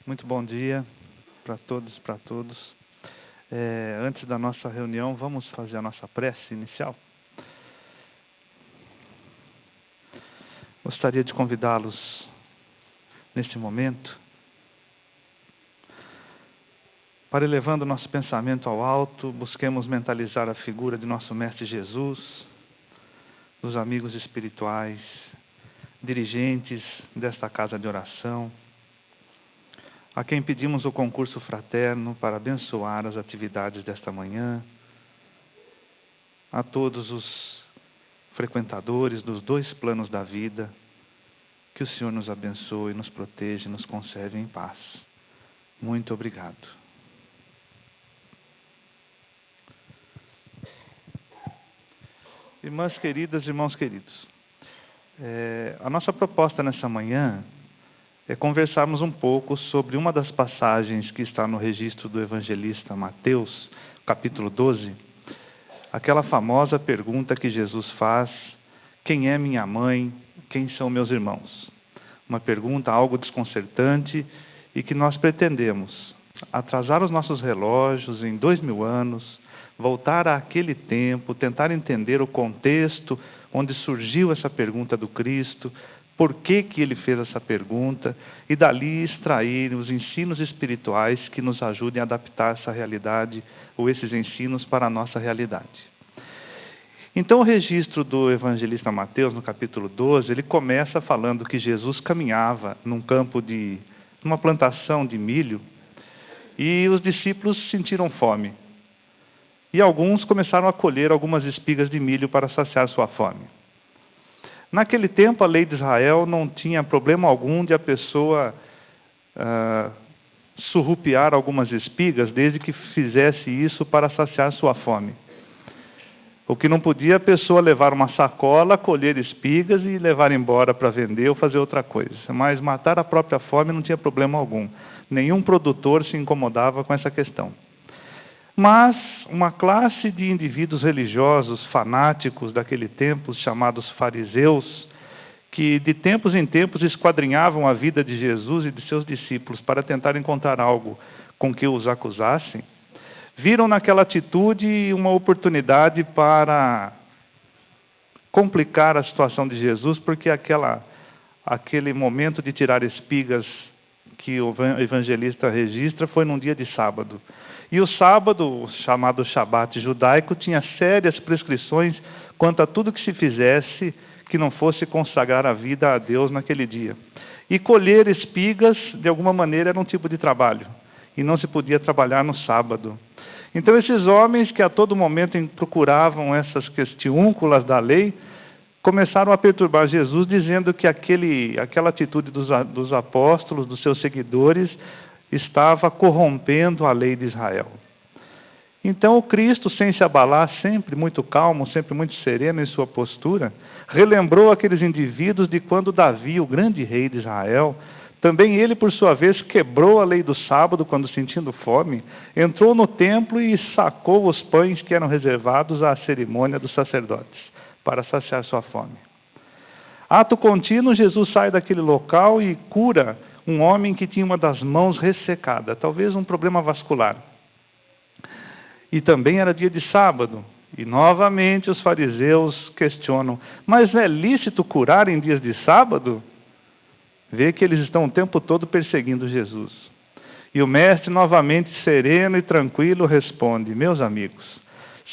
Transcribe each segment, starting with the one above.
Muito bom dia para todos, para todos. Antes da nossa reunião, vamos fazer a nossa prece inicial. Gostaria de convidá-los neste momento para, elevando nosso pensamento ao alto, busquemos mentalizar a figura de nosso Mestre Jesus, dos amigos espirituais, dirigentes desta casa de oração, a quem pedimos o concurso fraterno para abençoar as atividades desta manhã, a todos os frequentadores dos dois planos da vida, que o Senhor nos abençoe, nos proteja e nos conserve em paz. Muito obrigado. Irmãs queridas, irmãos queridos, a nossa proposta nessa manhã é conversarmos um pouco sobre uma das passagens que está no registro do evangelista Mateus, capítulo 12, aquela famosa pergunta que Jesus faz: quem é minha mãe, quem são meus irmãos? Uma pergunta algo desconcertante e que nós pretendemos atrasar os nossos relógios em 2000 anos, voltar àquele tempo, tentar entender o contexto onde surgiu essa pergunta do Cristo, por que ele fez essa pergunta, e dali extrair os ensinos espirituais que nos ajudem a adaptar essa realidade, ou esses ensinos, para a nossa realidade. Então, o registro do evangelista Mateus, no capítulo 12, ele começa falando que Jesus caminhava num campo numa plantação de milho, e os discípulos sentiram fome. E alguns começaram a colher algumas espigas de milho para saciar sua fome. Naquele tempo, a lei de Israel não tinha problema algum de a pessoa surrupiar algumas espigas, desde que fizesse isso para saciar sua fome. O que não podia, a pessoa levar uma sacola, colher espigas e levar embora para vender ou fazer outra coisa. Mas matar a própria fome não tinha problema algum. Nenhum produtor se incomodava com essa questão. Mas uma classe de indivíduos religiosos fanáticos daquele tempo, chamados fariseus, que de tempos em tempos esquadrinhavam a vida de Jesus e de seus discípulos para tentar encontrar algo com que os acusassem, viram naquela atitude uma oportunidade para complicar a situação de Jesus, porque aquele momento de tirar espigas que o evangelista registra foi num dia de sábado. E o sábado, chamado Shabat judaico, tinha sérias prescrições quanto a tudo que se fizesse que não fosse consagrar a vida a Deus naquele dia. E colher espigas, de alguma maneira, era um tipo de trabalho. E não se podia trabalhar no sábado. Então, esses homens que a todo momento procuravam essas questiúnculas da lei, começaram a perturbar Jesus, dizendo que aquela atitude dos apóstolos, dos seus seguidores, estava corrompendo a lei de Israel. Então o Cristo, sem se abalar, sempre muito calmo, sempre muito sereno em sua postura, relembrou aqueles indivíduos de quando Davi, o grande rei de Israel, também ele, por sua vez, quebrou a lei do sábado quando, sentindo fome, entrou no templo e sacou os pães que eram reservados à cerimônia dos sacerdotes, para saciar sua fome. Ato contínuo, Jesus sai daquele local e cura um homem que tinha uma das mãos ressecada, talvez um problema vascular. E também era dia de sábado. E novamente os fariseus questionam: mas é lícito curar em dias de sábado? Vê que eles estão o tempo todo perseguindo Jesus. E o mestre, novamente sereno e tranquilo, responde: meus amigos,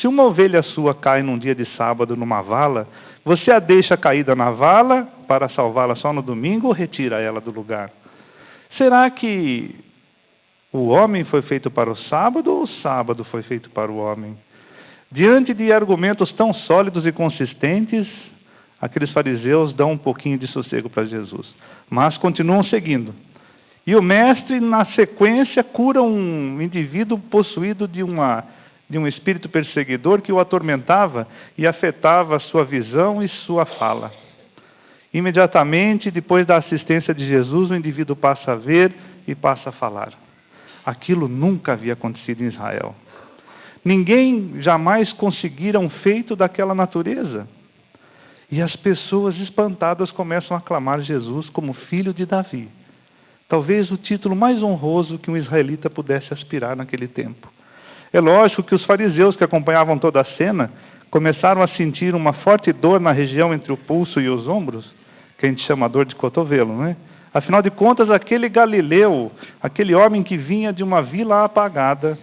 se uma ovelha sua cai num dia de sábado numa vala, você a deixa caída na vala para salvá-la só no domingo ou retira ela do lugar? Será que o homem foi feito para o sábado ou o sábado foi feito para o homem? Diante de argumentos tão sólidos e consistentes, aqueles fariseus dão um pouquinho de sossego para Jesus, mas continuam seguindo. E o mestre, na sequência, cura um indivíduo possuído de um espírito perseguidor que o atormentava e afetava a sua visão e sua fala. Imediatamente, depois da assistência de Jesus, o indivíduo passa a ver e passa a falar. Aquilo nunca havia acontecido em Israel. Ninguém jamais conseguira um feito daquela natureza. E as pessoas espantadas começam a aclamar Jesus como filho de Davi. Talvez o título mais honroso que um israelita pudesse aspirar naquele tempo. É lógico que os fariseus que acompanhavam toda a cena começaram a sentir uma forte dor na região entre o pulso e os ombros, que a gente chama dor de cotovelo, não é? Afinal de contas, aquele galileu, aquele homem que vinha de uma vila apagada,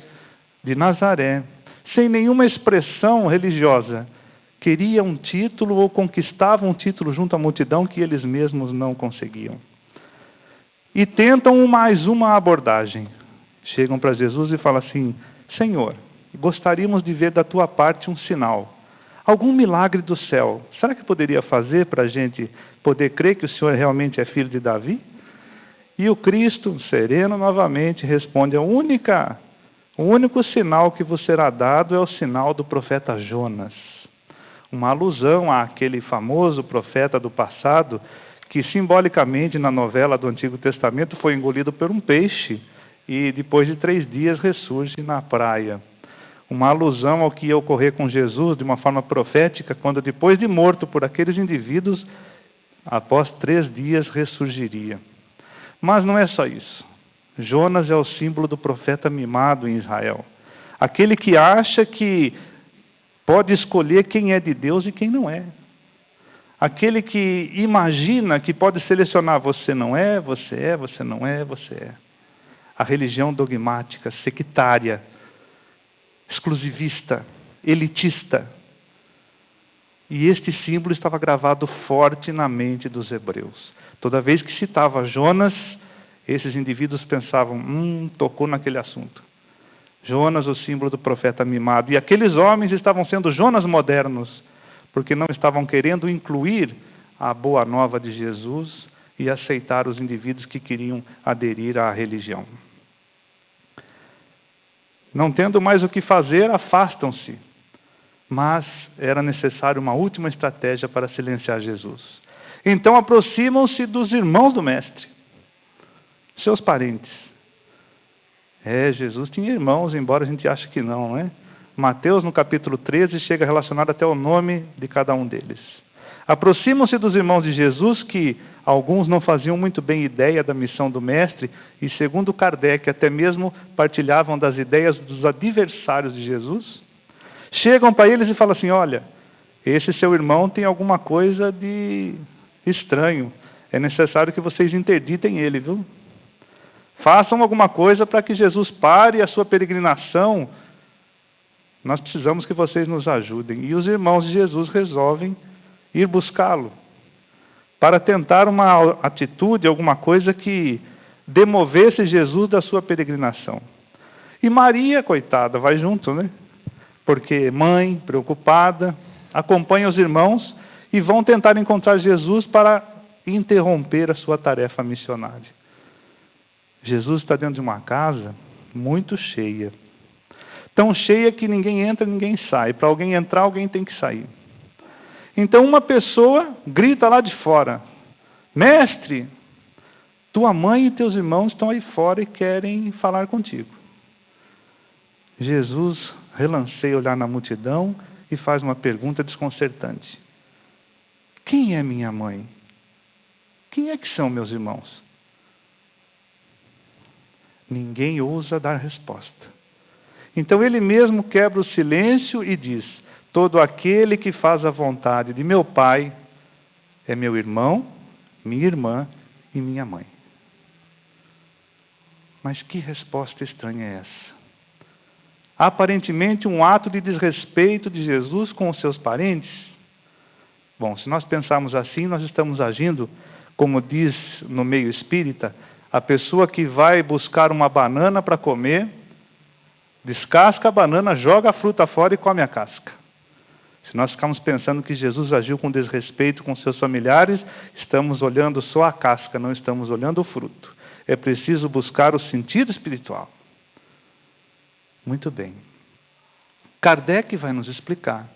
de Nazaré, sem nenhuma expressão religiosa, queria um título ou conquistava um título junto à multidão que eles mesmos não conseguiam. E tentam mais uma abordagem. Chegam para Jesus e falam assim: Senhor, gostaríamos de ver da tua parte um sinal, algum milagre do céu. Será que poderia fazer para a gente poder crer que o Senhor realmente é filho de Davi? E o Cristo, sereno novamente, responde: o único sinal que vos será dado é o sinal do profeta Jonas. Uma alusão àquele famoso profeta do passado, que simbolicamente na novela do Antigo Testamento foi engolido por um peixe e depois de 3 dias ressurge na praia. Uma alusão ao que ia ocorrer com Jesus de uma forma profética, quando depois de morto por aqueles indivíduos, após 3 dias ressurgiria. Mas não é só isso. Jonas é o símbolo do profeta mimado em Israel. Aquele que acha que pode escolher quem é de Deus e quem não é. Aquele que imagina que pode selecionar: você não é, você é, você não é, você é. A religião dogmática, sectária, exclusivista, elitista. E este símbolo estava gravado forte na mente dos hebreus. Toda vez que citava Jonas, esses indivíduos pensavam: tocou naquele assunto. Jonas, o símbolo do profeta mimado. E aqueles homens estavam sendo Jonas modernos, porque não estavam querendo incluir a boa nova de Jesus e aceitar os indivíduos que queriam aderir à religião. Não tendo mais o que fazer, afastam-se. Mas era necessário uma última estratégia para silenciar Jesus. Então aproximam-se dos irmãos do Mestre, seus parentes. Jesus tinha irmãos, embora a gente ache que não, não é? Mateus, no capítulo 13, chega relacionado até o nome de cada um deles. Aproximam-se dos irmãos de Jesus, que alguns não faziam muito bem ideia da missão do Mestre, e segundo Kardec, até mesmo partilhavam das ideias dos adversários de Jesus. Chegam para eles e falam assim: olha, esse seu irmão tem alguma coisa de estranho. É necessário que vocês interditem ele, viu? Façam alguma coisa para que Jesus pare a sua peregrinação. Nós precisamos que vocês nos ajudem. E os irmãos de Jesus resolvem ir buscá-lo, para tentar uma atitude, alguma coisa que demovesse Jesus da sua peregrinação. E Maria, coitada, vai junto, né? Porque mãe, preocupada, acompanha os irmãos e vão tentar encontrar Jesus para interromper a sua tarefa missionária. Jesus está dentro de uma casa muito cheia. Tão cheia que ninguém entra, ninguém sai. Para alguém entrar, alguém tem que sair. Então uma pessoa grita lá de fora: Mestre, tua mãe e teus irmãos estão aí fora e querem falar contigo. Jesus relanceia olhar na multidão e faz uma pergunta desconcertante: quem é minha mãe? Quem é que são meus irmãos? Ninguém ousa dar resposta. Então ele mesmo quebra o silêncio e diz: todo aquele que faz a vontade de meu Pai é meu irmão, minha irmã e minha mãe. Mas que resposta estranha é essa? Aparentemente um ato de desrespeito de Jesus com os seus parentes? Bom, se nós pensarmos assim, nós estamos agindo, como diz no meio espírita, a pessoa que vai buscar uma banana para comer, descasca a banana, joga a fruta fora e come a casca. Se nós ficarmos pensando que Jesus agiu com desrespeito com seus familiares, estamos olhando só a casca, não estamos olhando o fruto. É preciso buscar o sentido espiritual. Muito bem. Kardec vai nos explicar,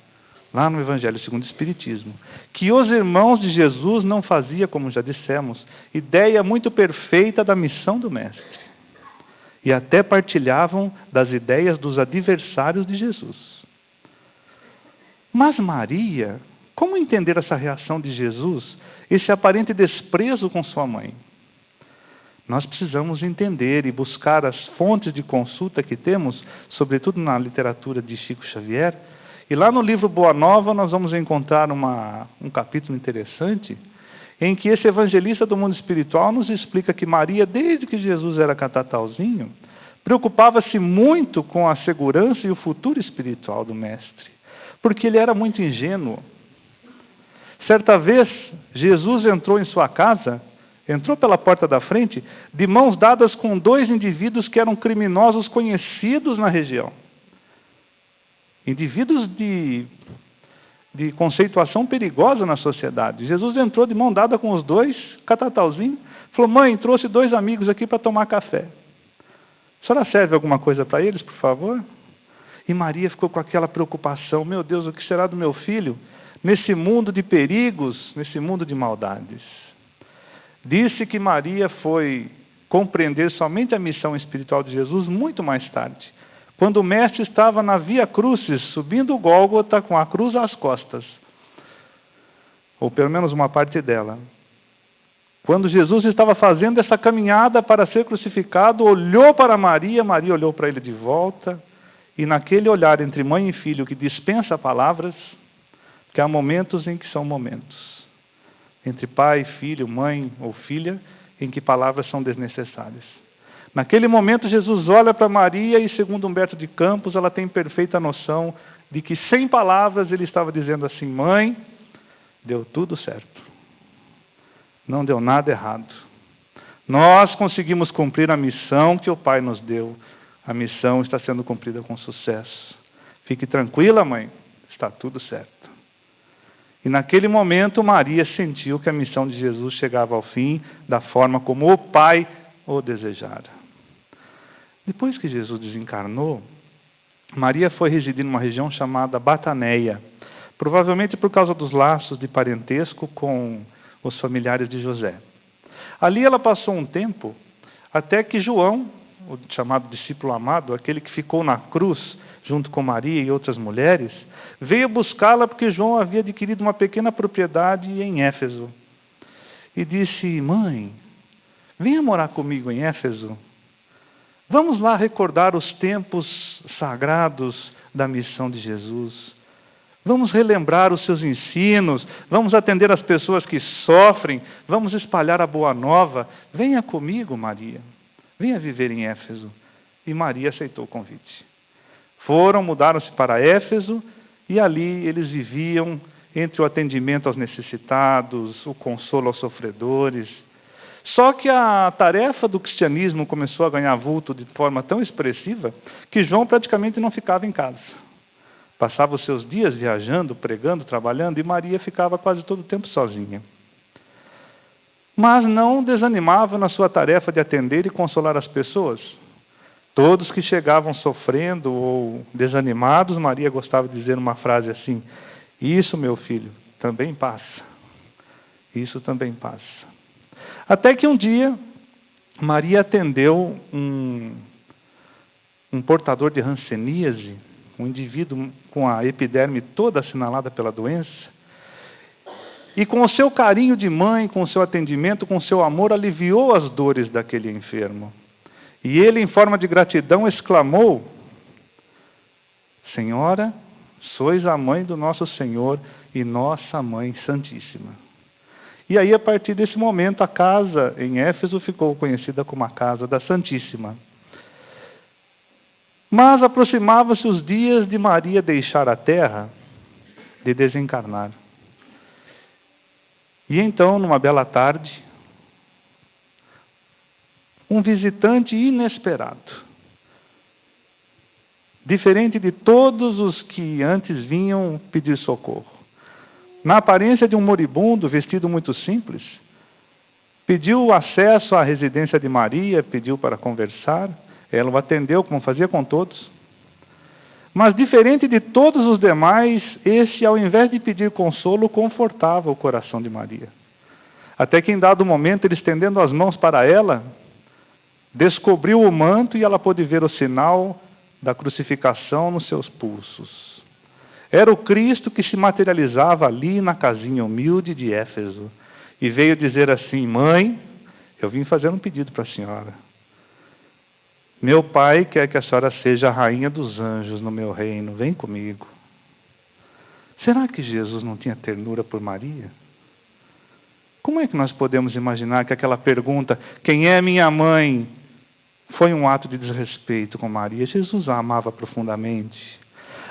lá no Evangelho segundo o Espiritismo, que os irmãos de Jesus não faziam, como já dissemos, ideia muito perfeita da missão do Mestre. E até partilhavam das ideias dos adversários de Jesus. Mas Maria, como entender essa reação de Jesus, esse aparente desprezo com sua mãe? nós precisamos entender e buscar as fontes de consulta que temos, sobretudo na literatura de Chico Xavier. E lá no livro Boa Nova nós vamos encontrar um capítulo interessante, em que esse evangelista do mundo espiritual nos explica que Maria, desde que Jesus era catatauzinho, preocupava-se muito com a segurança e o futuro espiritual do Mestre, porque ele era muito ingênuo. Certa vez, Jesus entrou em sua casa, entrou pela porta da frente, de mãos dadas com 2 indivíduos que eram criminosos conhecidos na região. Indivíduos de conceituação perigosa na sociedade. Jesus entrou de mão dada com os 2, catatauzinho, falou: mãe, trouxe 2 amigos aqui para tomar café. A senhora serve alguma coisa para eles, por favor? E Maria ficou com aquela preocupação: meu Deus, o que será do meu filho nesse mundo de perigos, nesse mundo de maldades? Disse que Maria foi compreender somente a missão espiritual de Jesus muito mais tarde, quando o Mestre estava na Via Crucis, subindo o Gólgota com a cruz às costas, ou pelo menos uma parte dela. Quando Jesus estava fazendo essa caminhada para ser crucificado, olhou para Maria, Maria olhou para ele de volta, e naquele olhar entre mãe e filho que dispensa palavras, que há momentos em que são momentos, entre pai, filho, mãe ou filha, em que palavras são desnecessárias. Naquele momento, Jesus olha para Maria e, segundo Humberto de Campos, ela tem perfeita noção de que, sem palavras, ele estava dizendo assim: mãe, deu tudo certo. Não deu nada errado. Nós conseguimos cumprir a missão que o Pai nos deu. A missão está sendo cumprida com sucesso. Fique tranquila, mãe, está tudo certo. E naquele momento, Maria sentiu que a missão de Jesus chegava ao fim da forma como o Pai o desejara. Depois que Jesus desencarnou, Maria foi residir numa região chamada Bataneia, provavelmente por causa dos laços de parentesco com os familiares de José. Ali ela passou um tempo, até que João, o chamado discípulo amado, aquele que ficou na cruz junto com Maria e outras mulheres, veio buscá-la porque João havia adquirido uma pequena propriedade em Éfeso. E disse: mãe, venha morar comigo em Éfeso. Vamos lá recordar os tempos sagrados da missão de Jesus. Vamos relembrar os seus ensinos, vamos atender as pessoas que sofrem, vamos espalhar a boa nova. Venha comigo, Maria. Venha viver em Éfeso. E Maria aceitou o convite. Mudaram-se para Éfeso, e ali eles viviam entre o atendimento aos necessitados, o consolo aos sofredores. Só que a tarefa do cristianismo começou a ganhar vulto de forma tão expressiva que João praticamente não ficava em casa. Passava os seus dias viajando, pregando, trabalhando, e Maria ficava quase todo o tempo sozinha. Mas não desanimava na sua tarefa de atender e consolar as pessoas. Todos que chegavam sofrendo ou desanimados, Maria gostava de dizer uma frase assim: isso, meu filho, também passa. Isso também passa. Até que um dia, Maria atendeu um portador de hanseníase, um indivíduo com a epiderme toda assinalada pela doença, e com o seu carinho de mãe, com o seu atendimento, com o seu amor, aliviou as dores daquele enfermo. E ele, em forma de gratidão, exclamou: Senhora, sois a mãe do nosso Senhor e nossa Mãe Santíssima. E aí, a partir desse momento, a casa em Éfeso ficou conhecida como a Casa da Santíssima. Mas aproximava-se os dias de Maria deixar a terra, de desencarnar. E então, numa bela tarde, um visitante inesperado, diferente de todos os que antes vinham pedir socorro, na aparência de um moribundo, vestido muito simples, pediu acesso à residência de Maria, pediu para conversar, ela o atendeu como fazia com todos. Mas diferente de todos os demais, esse, ao invés de pedir consolo, confortava o coração de Maria. Até que em dado momento, ele estendendo as mãos para ela, descobriu o manto e ela pôde ver o sinal da crucificação nos seus pulsos. Era o Cristo que se materializava ali na casinha humilde de Éfeso. E veio dizer assim: Mãe, eu vim fazer um pedido para a senhora. Meu pai quer que a senhora seja a rainha dos anjos no meu reino. Vem comigo. Será que Jesus não tinha ternura por Maria? Como é que nós podemos imaginar que aquela pergunta, quem é minha mãe, foi um ato de desrespeito com Maria? Jesus a amava profundamente.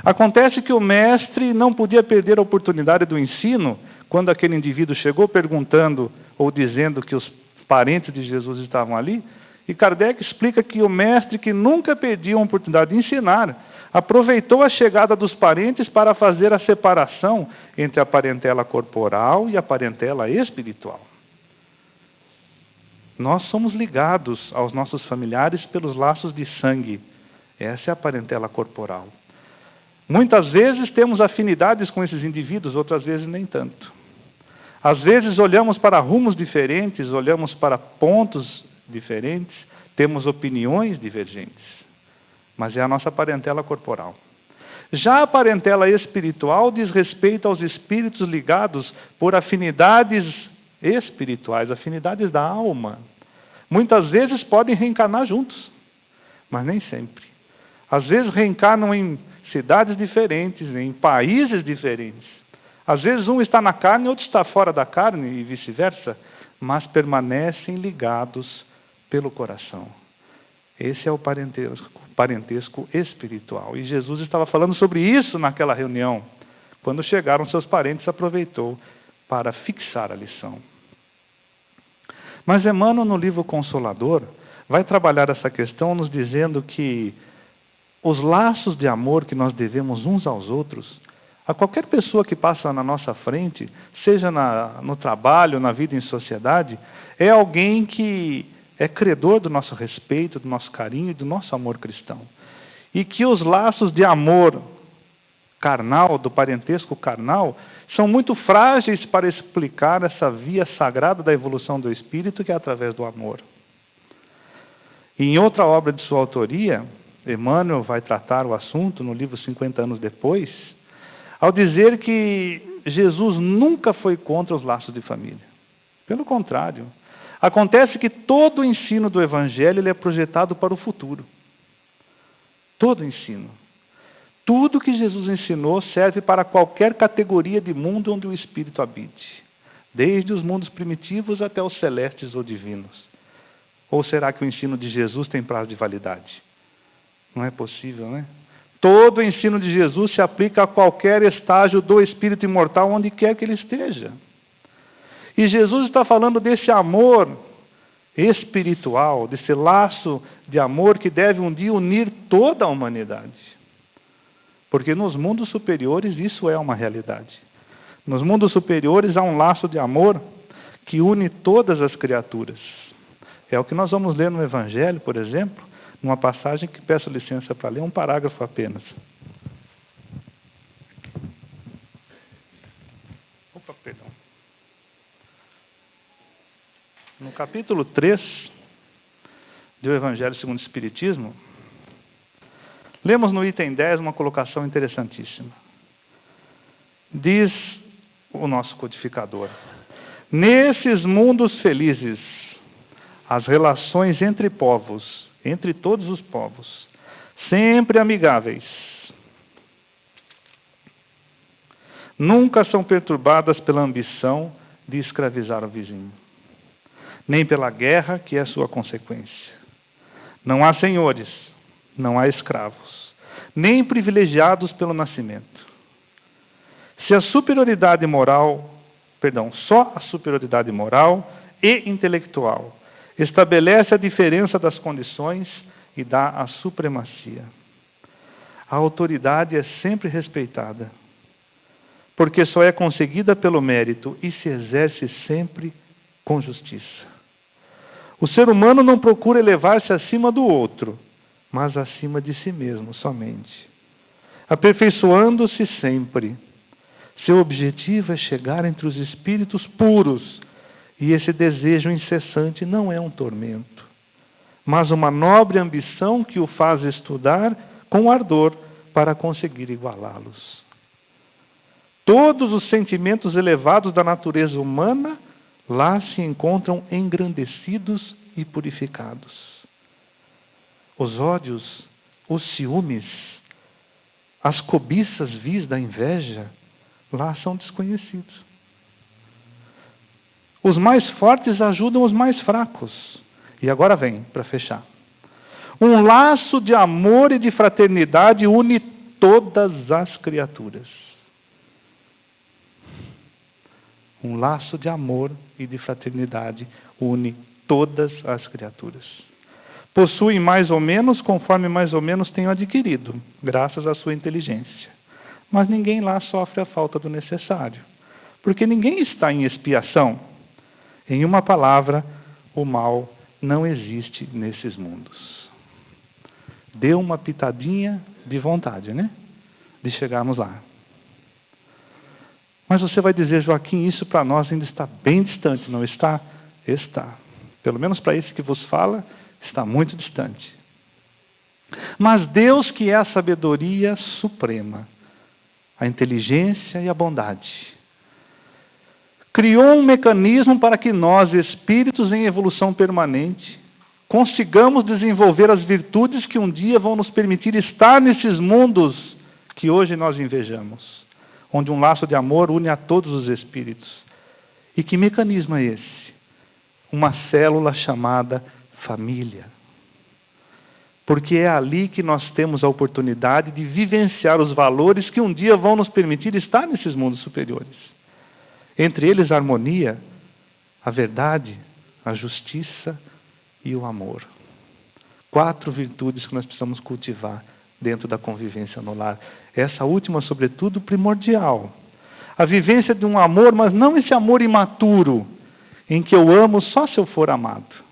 Acontece que o mestre não podia perder a oportunidade do ensino quando aquele indivíduo chegou perguntando ou dizendo que os parentes de Jesus estavam ali. E Kardec explica que o mestre, que nunca perdia uma oportunidade de ensinar, aproveitou a chegada dos parentes para fazer a separação entre a parentela corporal e a parentela espiritual. Nós somos ligados aos nossos familiares pelos laços de sangue. Essa é a parentela corporal. Muitas vezes temos afinidades com esses indivíduos, outras vezes nem tanto. Às vezes olhamos para rumos diferentes, olhamos para pontos diferentes, temos opiniões divergentes, mas é a nossa parentela corporal. Já a parentela espiritual diz respeito aos espíritos ligados por afinidades espirituais, afinidades da alma. Muitas vezes podem reencarnar juntos, mas nem sempre. Às vezes reencarnam em cidades diferentes, em países diferentes. Às vezes um está na carne, outro está fora da carne e vice-versa, mas permanecem ligados pelo coração. Esse é o parentesco espiritual. E Jesus estava falando sobre isso naquela reunião. Quando chegaram seus parentes, aproveitou para fixar a lição. Mas Emmanuel, no livro Consolador, vai trabalhar essa questão nos dizendo que os laços de amor que nós devemos uns aos outros, a qualquer pessoa que passa na nossa frente, seja no trabalho, na vida em sociedade, é alguém que é credor do nosso respeito, do nosso carinho e do nosso amor cristão. E que os laços de amor carnal, do parentesco carnal, são muito frágeis para explicar essa via sagrada da evolução do espírito, que é através do amor. E em outra obra de sua autoria, Emmanuel vai tratar o assunto no livro 50 anos depois, ao dizer que Jesus nunca foi contra os laços de família. Pelo contrário, acontece que todo o ensino do Evangelho ele é projetado para o futuro. Todo o ensino. Tudo que Jesus ensinou serve para qualquer categoria de mundo onde o Espírito habite. Desde os mundos primitivos até os celestes ou divinos. Ou será que o ensino de Jesus tem prazo de validade? Não é possível, né? Todo o ensino de Jesus se aplica a qualquer estágio do espírito imortal, onde quer que ele esteja. E Jesus está falando desse amor espiritual, desse laço de amor que deve um dia unir toda a humanidade. Porque nos mundos superiores isso é uma realidade. Nos mundos superiores há um laço de amor que une todas as criaturas. É o que nós vamos ler no Evangelho, por exemplo, numa passagem que peço licença para ler, um parágrafo apenas. Opa, perdão. No capítulo 3 do Evangelho segundo o Espiritismo, lemos no item 10 uma colocação interessantíssima. Diz o nosso codificador: nesses mundos felizes, as relações entre povos, entre todos os povos, sempre amigáveis, nunca são perturbadas pela ambição de escravizar o vizinho, nem pela guerra que é sua consequência. Não há senhores, não há escravos, nem privilegiados pelo nascimento. Só a superioridade moral e intelectual estabelece a diferença das condições e dá a supremacia. A autoridade é sempre respeitada, porque só é conseguida pelo mérito e se exerce sempre com justiça. O ser humano não procura elevar-se acima do outro, mas acima de si mesmo somente, aperfeiçoando-se sempre. Seu objetivo é chegar entre os espíritos puros, e esse desejo incessante não é um tormento, mas uma nobre ambição que o faz estudar com ardor para conseguir igualá-los. Todos os sentimentos elevados da natureza humana Lá se encontram engrandecidos e purificados. Os ódios, os ciúmes, as cobiças vis da inveja, lá são desconhecidos. Os mais fortes ajudam os mais fracos. E agora vem, para fechar. Um laço de amor e de fraternidade une todas as criaturas. Um laço de amor e de fraternidade une todas as criaturas. Possuem mais ou menos, conforme mais ou menos tenham adquirido, graças à sua inteligência. Mas ninguém lá sofre a falta do necessário, porque ninguém está em expiação. Em uma palavra, o mal não existe nesses mundos. Deu uma pitadinha de vontade, né? De chegarmos lá. Mas você vai dizer, Joaquim, isso para nós ainda está bem distante, não está? Está. Pelo menos para esse que vos fala, está muito distante. Mas Deus, que é a sabedoria suprema, a inteligência e a bondade, criou um mecanismo para que nós, espíritos em evolução permanente, consigamos desenvolver as virtudes que um dia vão nos permitir estar nesses mundos que hoje nós invejamos, onde um laço de amor une a todos os espíritos. E que mecanismo é esse? Uma célula chamada família. Porque é ali que nós temos a oportunidade de vivenciar os valores que um dia vão nos permitir estar nesses mundos superiores. Entre eles a harmonia, a verdade, a justiça e o amor. 4 virtudes que nós precisamos cultivar dentro da convivência no lar. Essa última, sobretudo, primordial. A vivência de um amor, mas não esse amor imaturo, em que eu amo só se eu for amado.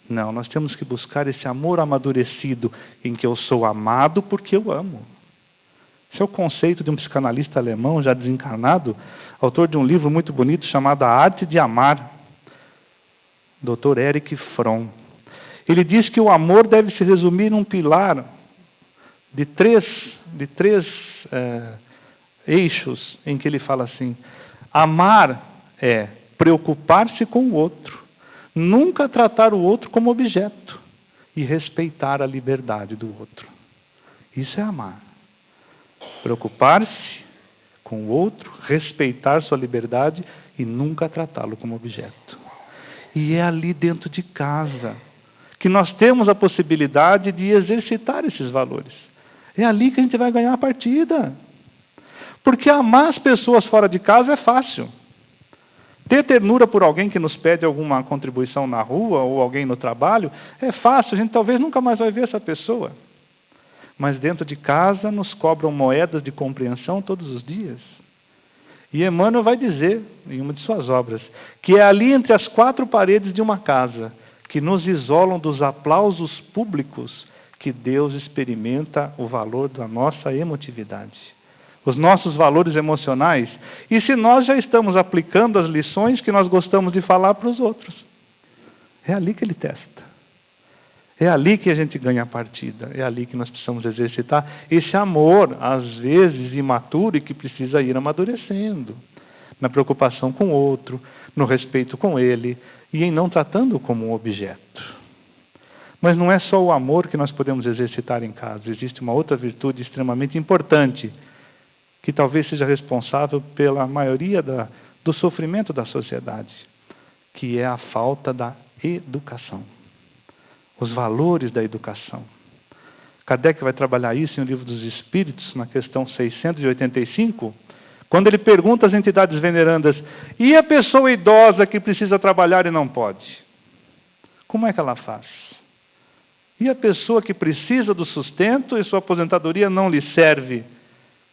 Não, nós temos que buscar esse amor amadurecido, em que eu sou amado porque eu amo. Esse é o conceito de um psicanalista alemão, já desencarnado, autor de um livro muito bonito chamado A Arte de Amar, Dr. Erich Fromm. Ele diz que o amor deve se resumir num pilar de três eixos, em que ele fala assim: amar é preocupar-se com o outro, nunca tratar o outro como objeto e respeitar a liberdade do outro. Isso é amar. Preocupar-se com o outro, respeitar sua liberdade e nunca tratá-lo como objeto. E é ali dentro de casa que nós temos a possibilidade de exercitar esses valores. É ali que a gente vai ganhar a partida. Porque amar as pessoas fora de casa é fácil. Ter ternura por alguém que nos pede alguma contribuição na rua ou alguém no trabalho é fácil. A gente talvez nunca mais vai ver essa pessoa. Mas dentro de casa nos cobram moedas de compreensão todos os dias. E Emmanuel vai dizer, em uma de suas obras, que é ali entre as 4 paredes de uma casa que nos isolam dos aplausos públicos que Deus experimenta o valor da nossa emotividade, os nossos valores emocionais, e se nós já estamos aplicando as lições que nós gostamos de falar para os outros. É ali que ele testa. É ali que a gente ganha a partida. É ali que nós precisamos exercitar esse amor, às vezes imaturo, e que precisa ir amadurecendo. Na preocupação com o outro, no respeito com ele, e em não tratando-o como um objeto. Mas não é só o amor que nós podemos exercitar em casa. Existe uma outra virtude extremamente importante, que talvez seja responsável pela maioria do sofrimento da sociedade, que é a falta da educação. Os valores da educação. Kardec vai trabalhar isso em O Livro dos Espíritos, na questão 685, quando ele pergunta às entidades venerandas: e a pessoa idosa que precisa trabalhar e não pode? Como é que ela faz? E a pessoa que precisa do sustento e sua aposentadoria não lhe serve?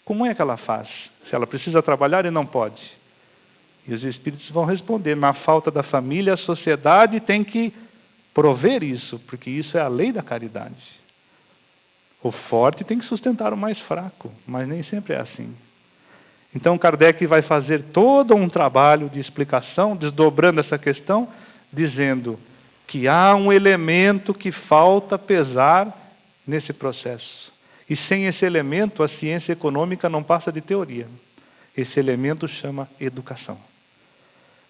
Como é que ela faz? Se ela precisa trabalhar e não pode? E os Espíritos vão responder: na falta da família, a sociedade tem que prover isso, porque isso é a lei da caridade. O forte tem que sustentar o mais fraco, mas nem sempre é assim. Então Kardec vai fazer todo um trabalho de explicação, desdobrando essa questão, dizendo que há um elemento que falta pesar nesse processo. E sem esse elemento, a ciência econômica não passa de teoria. Esse elemento chama educação.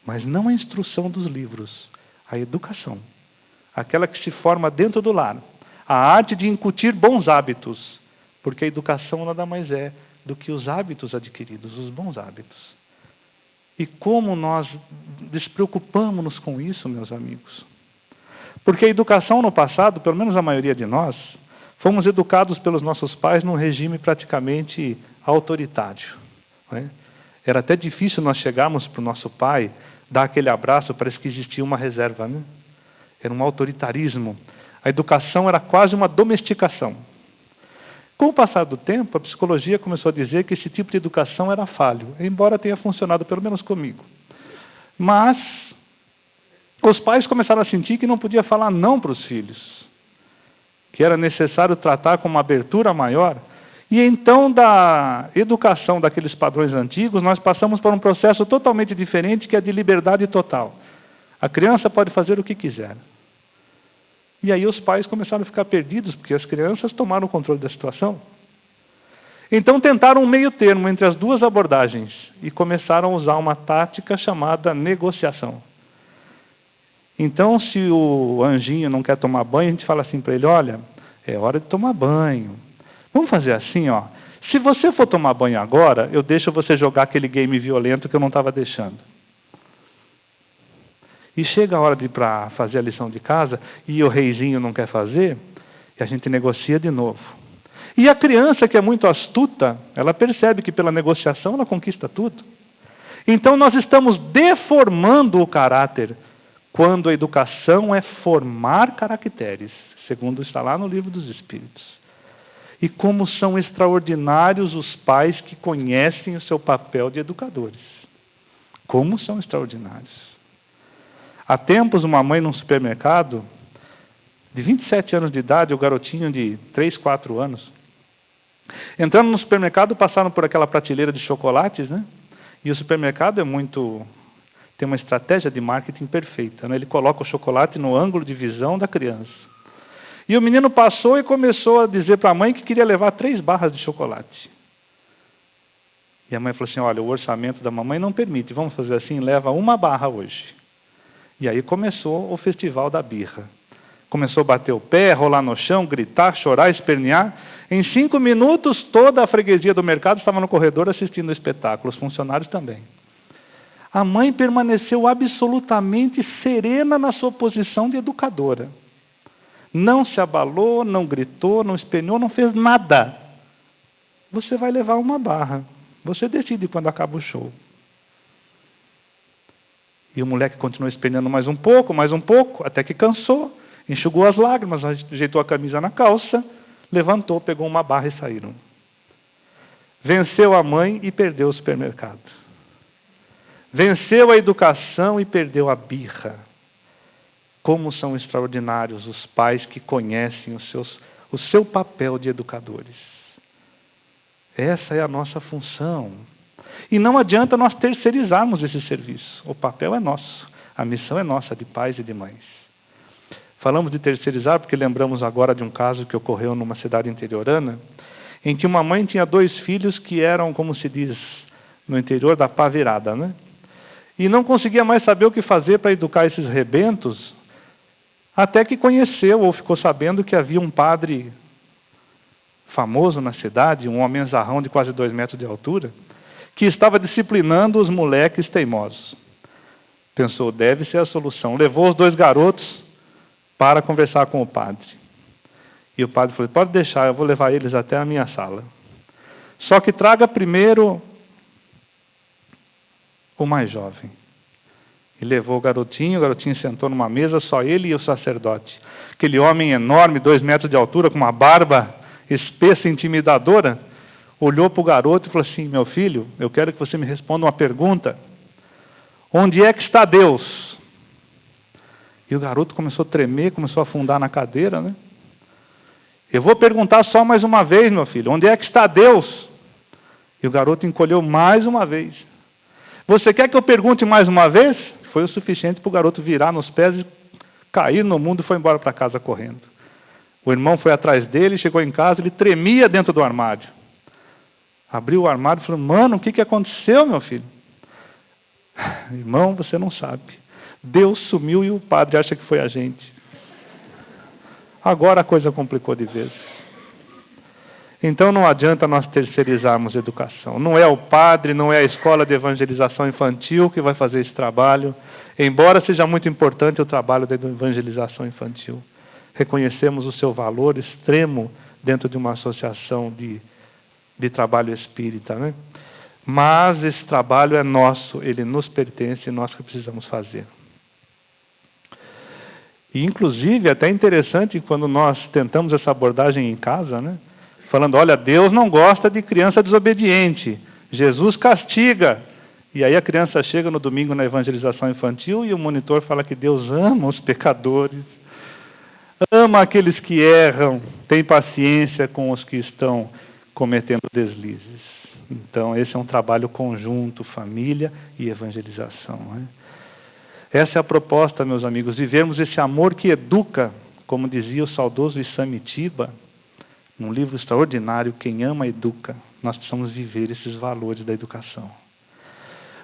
Mas não a instrução dos livros, a educação. Aquela que se forma dentro do lar. A arte de incutir bons hábitos. Porque a educação nada mais é do que os hábitos adquiridos, os bons hábitos. E como nós despreocupamos-nos com isso, meus amigos? Porque a educação no passado, pelo menos a maioria de nós, fomos educados pelos nossos pais num regime praticamente autoritário. Não é? Era até difícil nós chegarmos para o nosso pai, dar aquele abraço, parece que existia uma reserva. Né? Era um autoritarismo. A educação era quase uma domesticação. Com o passar do tempo, a psicologia começou a dizer que esse tipo de educação era falho, embora tenha funcionado, pelo menos comigo. Mas os pais começaram a sentir que não podia falar não para os filhos, que era necessário tratar com uma abertura maior. E então, da educação daqueles padrões antigos, nós passamos por um processo totalmente diferente, que é de liberdade total. A criança pode fazer o que quiser. E aí os pais começaram a ficar perdidos, porque as crianças tomaram o controle da situação. Então tentaram um meio termo entre as duas abordagens e começaram a usar uma tática chamada negociação. Então, se o anjinho não quer tomar banho, a gente fala assim para ele: olha, é hora de tomar banho. Vamos fazer assim, ó. Se você for tomar banho agora, eu deixo você jogar aquele game violento que eu não estava deixando. E chega a hora de ir para fazer a lição de casa e o reizinho não quer fazer, e a gente negocia de novo. E a criança, que é muito astuta, ela percebe que pela negociação ela conquista tudo. Então nós estamos deformando o caráter, quando a educação é formar caracteres, segundo está lá no Livro dos Espíritos. E como são extraordinários os pais que conhecem o seu papel de educadores. Como são extraordinários. Há tempos, uma mãe num supermercado, de 27 anos de idade, o garotinho de 3, 4 anos, entrando no supermercado, passaram por aquela prateleira de chocolates, né? E o supermercado tem uma estratégia de marketing perfeita, né? Ele coloca o chocolate no ângulo de visão da criança. E o menino passou e começou a dizer para a mãe que queria levar 3 barras de chocolate. E a mãe falou assim: olha, o orçamento da mamãe não permite, vamos fazer assim, leva 1 barra hoje. E aí começou o festival da birra. Começou a bater o pé, rolar no chão, gritar, chorar, espernear. Em 5 minutos, toda a freguesia do mercado estava no corredor assistindo o espetáculo, os funcionários também. A mãe permaneceu absolutamente serena na sua posição de educadora. Não se abalou, não gritou, não esperneou, não fez nada. Você vai levar 1 barra. Você decide quando acaba o show. E o moleque continuou esperneando mais um pouco, até que cansou, enxugou as lágrimas, ajeitou a camisa na calça, levantou, pegou 1 barra e saíram. Venceu a mãe e perdeu o supermercado. Venceu a educação e perdeu a birra. Como são extraordinários os pais que conhecem o seu papel de educadores. Essa é a nossa função. E não adianta nós terceirizarmos esse serviço. O papel é nosso. A missão é nossa, de pais e de mães. Falamos de terceirizar porque lembramos agora de um caso que ocorreu numa cidade interiorana, em que uma mãe tinha 2 filhos que eram, como se diz no interior, da pá virada, né? E não conseguia mais saber o que fazer para educar esses rebentos, até que conheceu ou ficou sabendo que havia um padre famoso na cidade, um homenzarrão de quase 2 metros de altura, que estava disciplinando os moleques teimosos. Pensou, deve ser a solução. Levou os 2 garotos para conversar com o padre. E o padre falou: pode deixar, eu vou levar eles até a minha sala. Só que traga primeiro o mais jovem. E levou o garotinho sentou numa mesa, só ele e o sacerdote. Aquele homem enorme, 2 metros de altura, com uma barba espessa e intimidadora, olhou para o garoto e falou assim: meu filho, eu quero que você me responda uma pergunta. Onde é que está Deus? E o garoto começou a tremer, começou a afundar na cadeira, né? Eu vou perguntar só mais uma vez, meu filho, onde é que está Deus? E o garoto encolheu mais uma vez. Você quer que eu pergunte mais uma vez? Foi o suficiente para o garoto virar nos pés e cair no mundo e foi embora para casa correndo. O irmão foi atrás dele, chegou em casa, ele tremia dentro do armário. Abriu o armário e falou: mano, o que aconteceu, meu filho? Irmão, você não sabe. Deus sumiu e o padre acha que foi a gente. Agora a coisa complicou de vez. Então não adianta nós terceirizarmos a educação. Não é o padre, não é a escola de evangelização infantil que vai fazer esse trabalho, embora seja muito importante o trabalho da evangelização infantil. Reconhecemos o seu valor extremo dentro de uma associação de trabalho espírita, né? Mas esse trabalho é nosso, ele nos pertence e nós que precisamos fazer. E, inclusive, até interessante quando nós tentamos essa abordagem em casa, né? Falando, olha, Deus não gosta de criança desobediente, Jesus castiga. E aí a criança chega no domingo na evangelização infantil e o monitor fala que Deus ama os pecadores, ama aqueles que erram, tem paciência com os que estão cometendo deslizes. Então, esse é um trabalho conjunto, família e evangelização, né? Essa é a proposta, meus amigos, vivermos esse amor que educa, como dizia o saudoso Isamitiba, num livro extraordinário, Quem Ama, Educa. Nós precisamos viver esses valores da educação.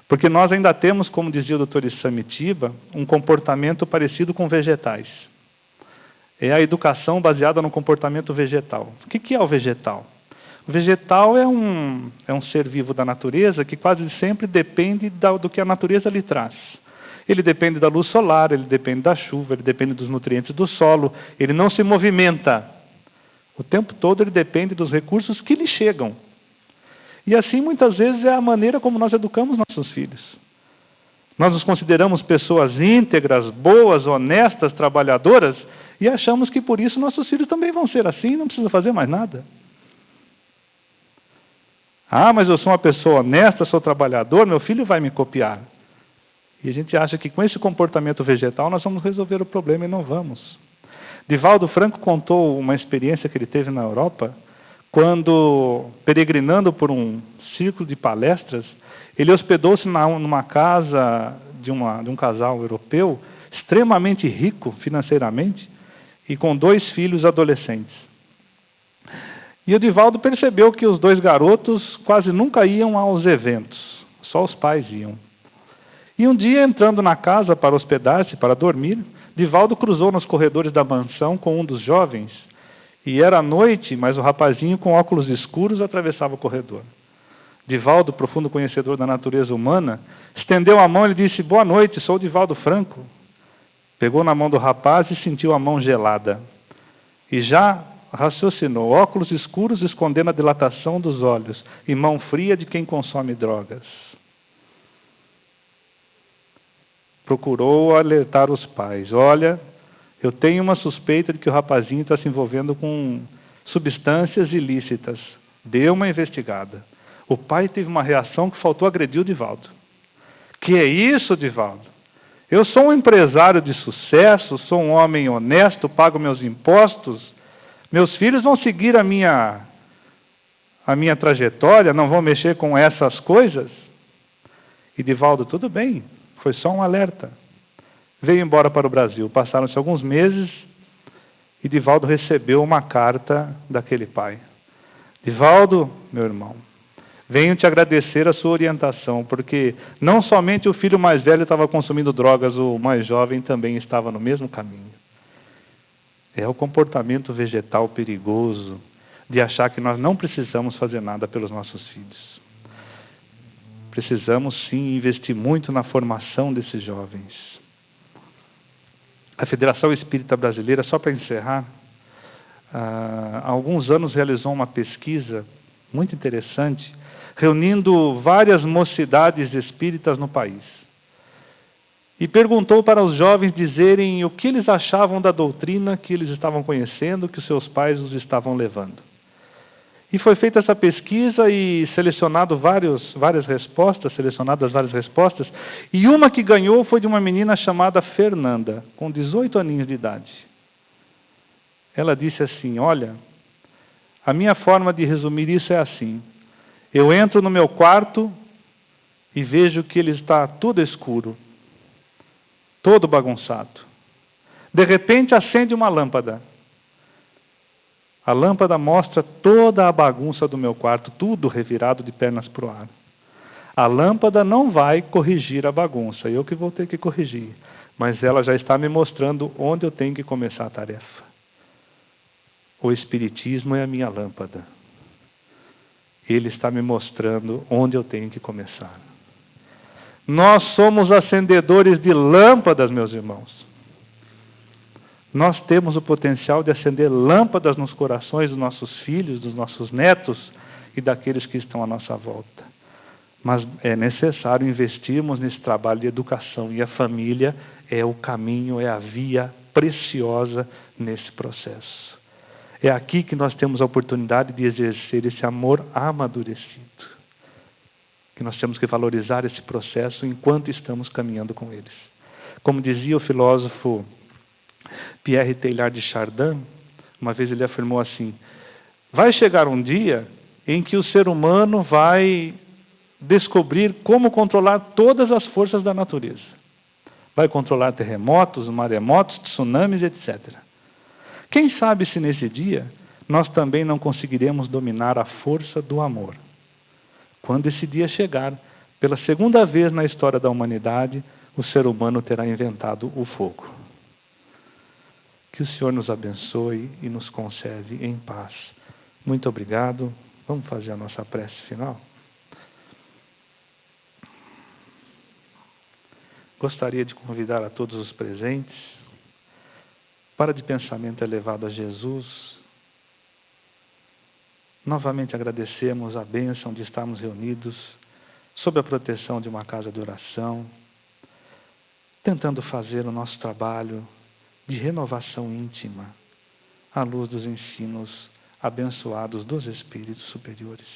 Porque nós ainda temos, como dizia o Dr. Isamitiba, um comportamento parecido com vegetais. É a educação baseada no comportamento vegetal. O que é o vegetal? O vegetal é um ser vivo da natureza que quase sempre depende do que a natureza lhe traz. Ele depende da luz solar, ele depende da chuva, ele depende dos nutrientes do solo, ele não se movimenta. O tempo todo ele depende dos recursos que lhe chegam. E assim, muitas vezes, é a maneira como nós educamos nossos filhos. Nós nos consideramos pessoas íntegras, boas, honestas, trabalhadoras, e achamos que por isso nossos filhos também vão ser assim, não precisa fazer mais nada. Ah, mas eu sou uma pessoa honesta, sou trabalhador, meu filho vai me copiar. E a gente acha que com esse comportamento vegetal nós vamos resolver o problema e não vamos. Divaldo Franco contou uma experiência que ele teve na Europa, quando, peregrinando por um círculo de palestras, ele hospedou-se numa casa de um casal europeu, extremamente rico financeiramente, e com 2 filhos adolescentes. E o Divaldo percebeu que os 2 garotos quase nunca iam aos eventos, só os pais iam. E um dia, entrando na casa para hospedar-se, para dormir, Divaldo cruzou nos corredores da mansão com um dos jovens, e era noite, mas o rapazinho com óculos escuros atravessava o corredor. Divaldo, profundo conhecedor da natureza humana, estendeu a mão e lhe disse, boa noite, sou Divaldo Franco. Pegou na mão do rapaz e sentiu a mão gelada. E já raciocinou, óculos escuros escondendo a dilatação dos olhos, e mão fria de quem consome drogas. Procurou alertar os pais. Olha, eu tenho uma suspeita de que o rapazinho está se envolvendo com substâncias ilícitas. Dê uma investigada. O pai teve uma reação que faltou agredir o Divaldo. Que é isso, Divaldo? Eu sou um empresário de sucesso, sou um homem honesto, pago meus impostos. Meus filhos vão seguir a minha trajetória, não vão mexer com essas coisas? E Divaldo, tudo bem. Foi só um alerta. Veio embora para o Brasil. Passaram-se alguns meses e Divaldo recebeu uma carta daquele pai. Divaldo, meu irmão, venho te agradecer a sua orientação, porque não somente o filho mais velho estava consumindo drogas, o mais jovem também estava no mesmo caminho. É o comportamento vegetal perigoso de achar que nós não precisamos fazer nada pelos nossos filhos. Precisamos, sim, investir muito na formação desses jovens. A Federação Espírita Brasileira, só para encerrar, há alguns anos realizou uma pesquisa muito interessante, reunindo várias mocidades espíritas no país. E perguntou para os jovens dizerem o que eles achavam da doutrina que eles estavam conhecendo, que os seus pais os estavam levando. E foi feita essa pesquisa e selecionadas várias respostas, e uma que ganhou foi de uma menina chamada Fernanda, com 18 aninhos de idade. Ela disse assim, olha, a minha forma de resumir isso é assim, eu entro no meu quarto e vejo que ele está tudo escuro, todo bagunçado. De repente acende uma lâmpada. A lâmpada mostra toda a bagunça do meu quarto, tudo revirado de pernas para o ar. A lâmpada não vai corrigir a bagunça, eu que vou ter que corrigir. Mas ela já está me mostrando onde eu tenho que começar a tarefa. O Espiritismo é a minha lâmpada. Ele está me mostrando onde eu tenho que começar. Nós somos acendedores de lâmpadas, meus irmãos. Nós temos o potencial de acender lâmpadas nos corações dos nossos filhos, dos nossos netos e daqueles que estão à nossa volta. Mas é necessário investirmos nesse trabalho de educação, e a família é o caminho, é a via preciosa nesse processo. É aqui que nós temos a oportunidade de exercer esse amor amadurecido. Que nós temos que valorizar esse processo enquanto estamos caminhando com eles. Como dizia o filósofo Pierre Teilhard de Chardin, uma vez ele afirmou assim: vai chegar um dia em que o ser humano vai descobrir como controlar todas as forças da natureza. Vai controlar terremotos, maremotos, tsunamis, etc. Quem sabe se nesse dia nós também não conseguiremos dominar a força do amor. Quando esse dia chegar, pela segunda vez na história da humanidade, o ser humano terá inventado o fogo. Que o Senhor nos abençoe e nos conserve em paz. Muito obrigado. Vamos fazer a nossa prece final? Gostaria de convidar a todos os presentes para de pensamento elevado a Jesus. Novamente agradecemos a bênção de estarmos reunidos sob a proteção de uma casa de oração, tentando fazer o nosso trabalho de renovação íntima à luz dos ensinos abençoados dos Espíritos superiores.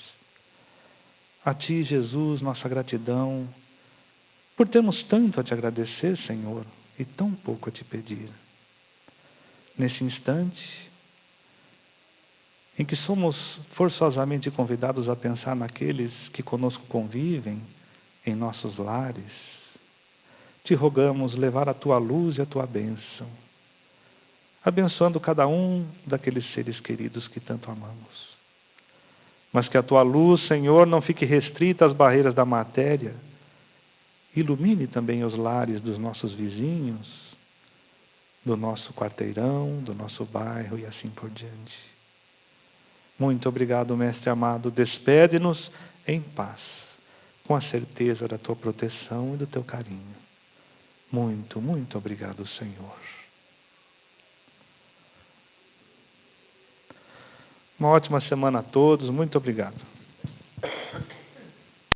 A Ti, Jesus, nossa gratidão por termos tanto a Te agradecer, Senhor, e tão pouco a Te pedir. Nesse instante em que somos forçosamente convidados a pensar naqueles que conosco convivem em nossos lares, Te rogamos levar a Tua luz e a Tua bênção, abençoando cada um daqueles seres queridos que tanto amamos. Mas que a Tua luz, Senhor, não fique restrita às barreiras da matéria. Ilumine também os lares dos nossos vizinhos, do nosso quarteirão, do nosso bairro e assim por diante. Muito obrigado, Mestre amado. Despede-nos em paz, com a certeza da Tua proteção e do Teu carinho. Muito, muito obrigado, Senhor. Uma ótima semana a todos. Muito obrigado.